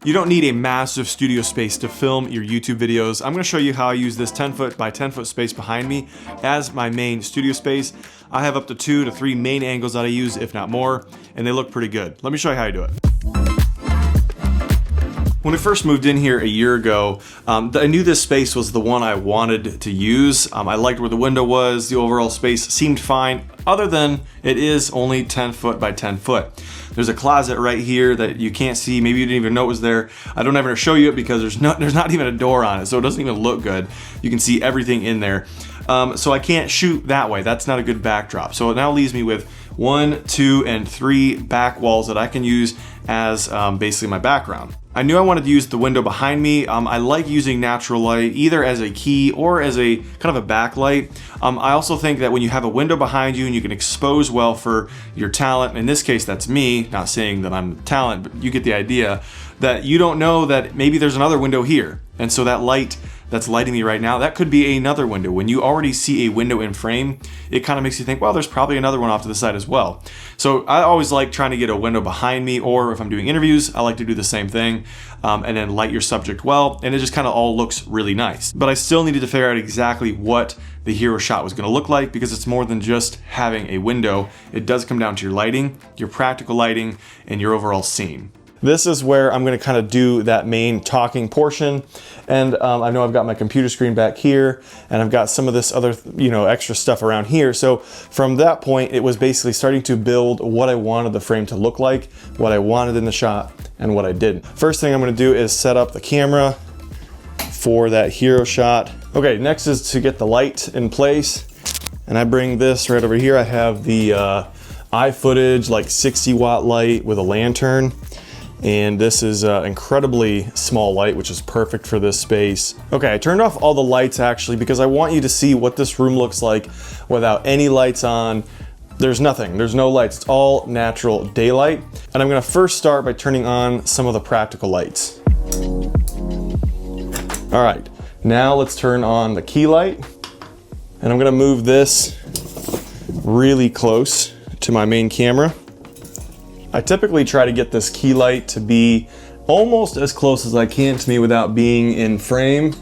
You don't need a massive studio space to film your YouTube videos. I'm gonna show you how I use this 10 foot by 10 foot space behind me as my main studio space. I have up to 2 to 3 main angles that I use, if not more, and they look pretty good. Let me show you how I do it. When I first moved in here a year ago, I knew this space was the one I wanted to use. I liked where the window was, the overall space seemed fine, other than it is only 10 foot by 10 foot. There's a closet right here that you can't see, maybe you didn't even know it was there. I don't ever show you it because there's not even a door on it, so it doesn't even look good. You can see everything in there. So I can't shoot that way, that's not a good backdrop. So it now leaves me with 1, 2, and 3 back walls that I can use as basically my background. I knew I wanted to use the window behind me. I like using natural light either as a key or as a kind of a backlight. I also think that when you have a window behind you and you can expose well for your talent, in this case that's me, not saying that I'm the talent, but you get the idea, that you don't know that maybe there's another window here. And so that light that's lighting me right now, that could be another window. When you already see a window in frame, it kind of makes you think, well, there's probably another one off to the side as well. So I always like trying to get a window behind me, or if I'm doing interviews, I like to do the same thing, and then light your subject well, and it just kind of all looks really nice. But I still needed to figure out exactly what the hero shot was gonna look like, because it's more than just having a window. It does come down to your lighting, your practical lighting, and your overall scene. This is where I'm gonna kind of do that main talking portion. And I know I've got my computer screen back here, and I've got some of this other, extra stuff around here. So from that point, it was basically starting to build what I wanted the frame to look like, what I wanted in the shot, and what I didn't. First thing I'm gonna do is set up the camera for that hero shot. Okay, next is to get the light in place. And I bring this right over here. I have the iFootage, like 60 watt light with a lantern. And this is an incredibly small light, which is perfect for this space. Okay, I turned off all the lights actually because I want you to see what this room looks like without any lights on. There's nothing, there's no lights, it's all natural daylight. And I'm gonna first start by turning on some of the practical lights. All right, now let's turn on the key light. And I'm gonna move this really close to my main camera. I typically try to get this key light to be almost as close as I can to me without being in frame.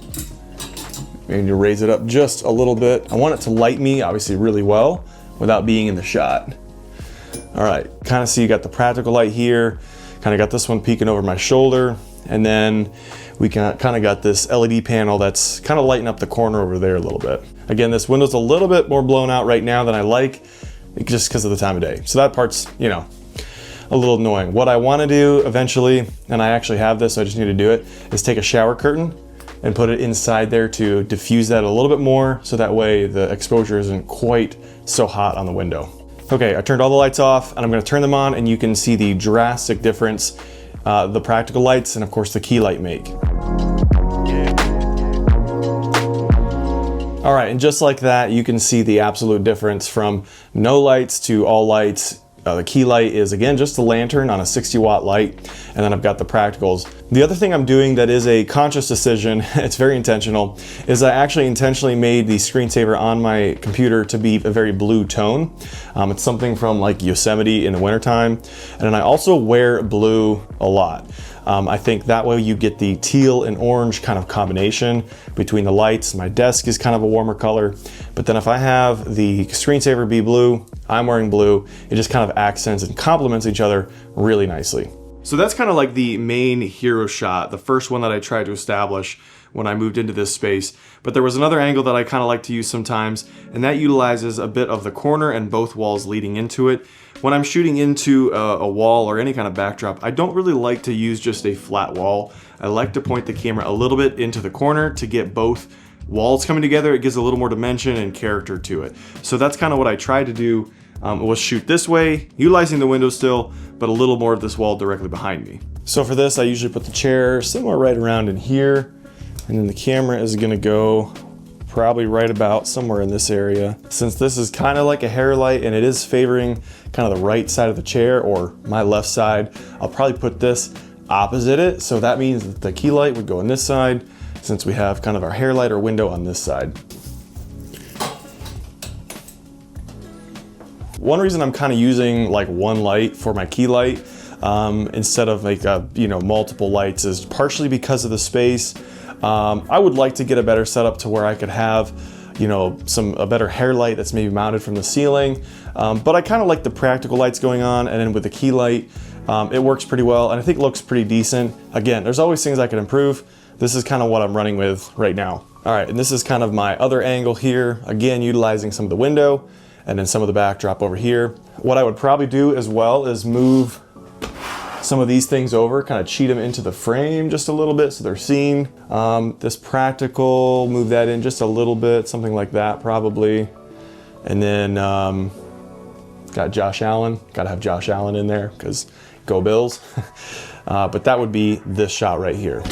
And you raise it up just a little bit. I want it to light me obviously really well without being in the shot. All right, kind of see you got the practical light here, kind of got this one peeking over my shoulder, and then we kind of got this LED panel that's kind of lighting up the corner over there a little bit. Again, this window's a little bit more blown out right now than I like, just because of the time of day. So that part's, a little annoying. What I want to do eventually, and I actually have this, so I just need to do it, is take a shower curtain and put it inside there to diffuse that a little bit more, so that way the exposure isn't quite so hot on the window. Okay, I turned all the lights off, and I'm going to turn them on, and you can see the drastic difference the practical lights and of course the key light make. All right, and just like that, you can see the absolute difference from no lights to all lights. The key light is, again, just a lantern on a 60 watt light, and then I've got the practicals. The other thing I'm doing that is a conscious decision, it's very intentional, is I actually intentionally made the screensaver on my computer to be a very blue tone. It's something from like Yosemite in the wintertime, and then I also wear blue a lot. I think that way you get the teal and orange kind of combination between the lights. My desk is kind of a warmer color, but then if I have the screensaver be blue, I'm wearing blue, it just kind of accents and complements each other really nicely. So that's kind of like the main hero shot, the first one that I tried to establish when I moved into this space. But there was another angle that I kind of like to use sometimes, and that utilizes a bit of the corner and both walls leading into it. When I'm shooting into a wall or any kind of backdrop, I don't really like to use just a flat wall. I like to point the camera a little bit into the corner to get both walls coming together. It gives a little more dimension and character to it. So that's kind of what I tried to do, was shoot this way, utilizing the window still, but a little more of this wall directly behind me. So for this, I usually put the chair somewhere right around in here, and then the camera is gonna go probably right about somewhere in this area. Since this is kind of like a hair light and it is favoring kind of the right side of the chair or my left side, I'll probably put this opposite it. So that means that the key light would go on this side, since we have kind of our hair light or window on this side. One reason I'm kind of using like one light for my key light instead of like multiple lights is partially because of the space. I would like to get a better setup to where I could have a better hair light that's maybe mounted from the ceiling. But I kind of like the practical lights going on, and then with the key light, it works pretty well, and I think it looks pretty decent. Again, there's always things I could improve. This is kind of what I'm running with right now. All right, and this is kind of my other angle here. Again, utilizing some of the window and then some of the backdrop over here. What I would probably do as well is move some of these things over, kind of cheat them into the frame just a little bit so they're seen. This practical, move that in just a little bit, something like that probably. And then got Josh Allen, gotta have Josh Allen in there because go Bills. But that would be this shot right here.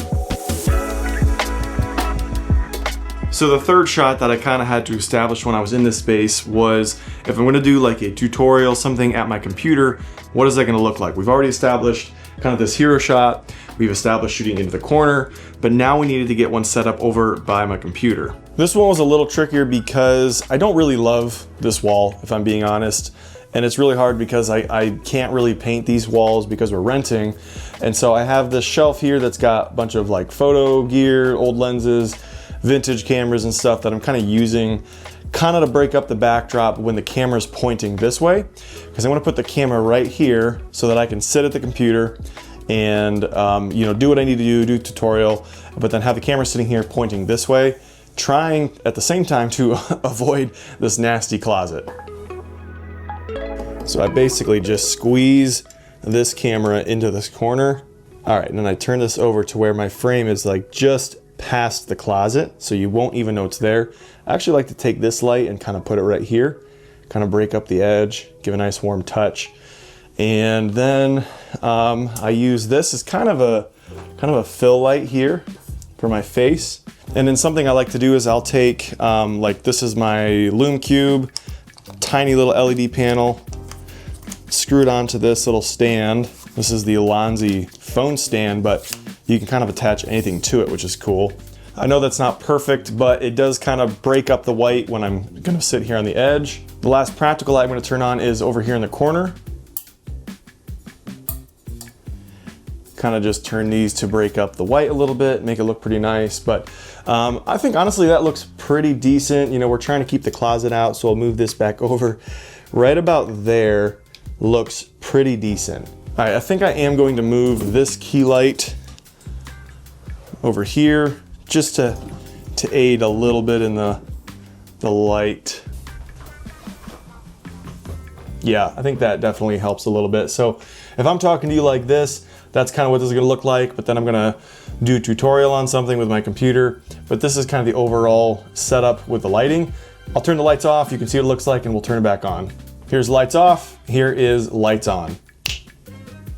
So the third shot that I kind of had to establish when I was in this space was if I'm going to do like a tutorial, something at my computer, what is that going to look like? We've already established kind of this hero shot. We've established shooting into the corner, but now we needed to get one set up over by my computer. This one was a little trickier because I don't really love this wall, if I'm being honest. And it's really hard because I can't really paint these walls because we're renting. And so I have this shelf here that's got a bunch of like photo gear, old lenses, vintage cameras and stuff that I'm kind of using kind of to break up the backdrop when the camera's pointing this way, because I want to put the camera right here so that I can sit at the computer and do what I need to do tutorial, but then have the camera sitting here pointing this way, trying at the same time to avoid this nasty closet. So I basically just squeeze this camera into this corner. All right, and then I turn this over to where my frame is like just past the closet, so you won't even know it's there. I actually like to take this light and kind of put it right here, kind of break up the edge, give a nice warm touch. And then I use this as kind of a fill light here for my face. And then something I like to do is I'll take, like this is my Lume Cube, tiny little LED panel, screw it onto this little stand. This is the Alonzi phone stand, but you can kind of attach anything to it, which is cool. I know that's not perfect, but it does kind of break up the white when I'm gonna sit here on the edge. The last practical light I'm gonna turn on is over here in the corner. Kind of just turn these to break up the white a little bit, make it look pretty nice. But I think honestly that looks pretty decent. We're trying to keep the closet out, so I'll move this back over. Right about there looks pretty decent. All right, I think I am going to move this key light over here just to aid a little bit in the light. Yeah, I think that definitely helps a little bit. So if I'm talking to you like this, that's kind of what this is gonna look like, but then I'm gonna do a tutorial on something with my computer. But this is kind of the overall setup with the lighting. I'll turn the lights off, you can see what it looks like, and we'll turn it back on. Here's lights off, here is lights on.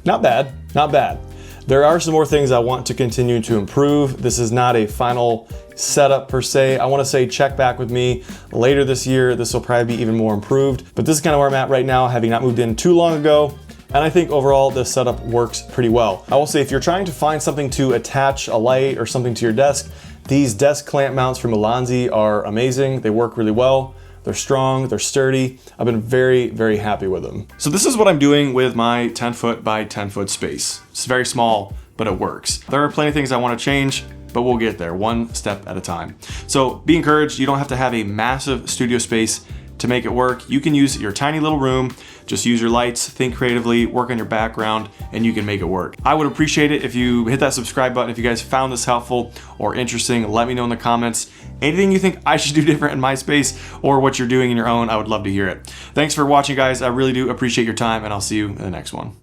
Not bad, not bad. There are some more things I want to continue to improve. This is not a final setup per se. I want to say check back with me later this year. This will probably be even more improved, but this is kind of where I'm at right now, having not moved in too long ago. And I think overall this setup works pretty well. I will say if you're trying to find something to attach a light or something to your desk, these desk clamp mounts from Alonzi are amazing. They work really well. They're strong, they're sturdy. I've been very, very happy with them. So this is what I'm doing with my 10 foot by 10 foot space. It's very small, but it works. There are plenty of things I want to change, but we'll get there one step at a time. So be encouraged, you don't have to have a massive studio space to make it work. You can use your tiny little room, just use your lights, think creatively, work on your background, and you can make it work. I would appreciate it if you hit that subscribe button. If you guys found this helpful or interesting, let me know in the comments. Anything you think I should do different in my space or what you're doing in your own, I would love to hear it. Thanks for watching, guys. I really do appreciate your time, and I'll see you in the next one.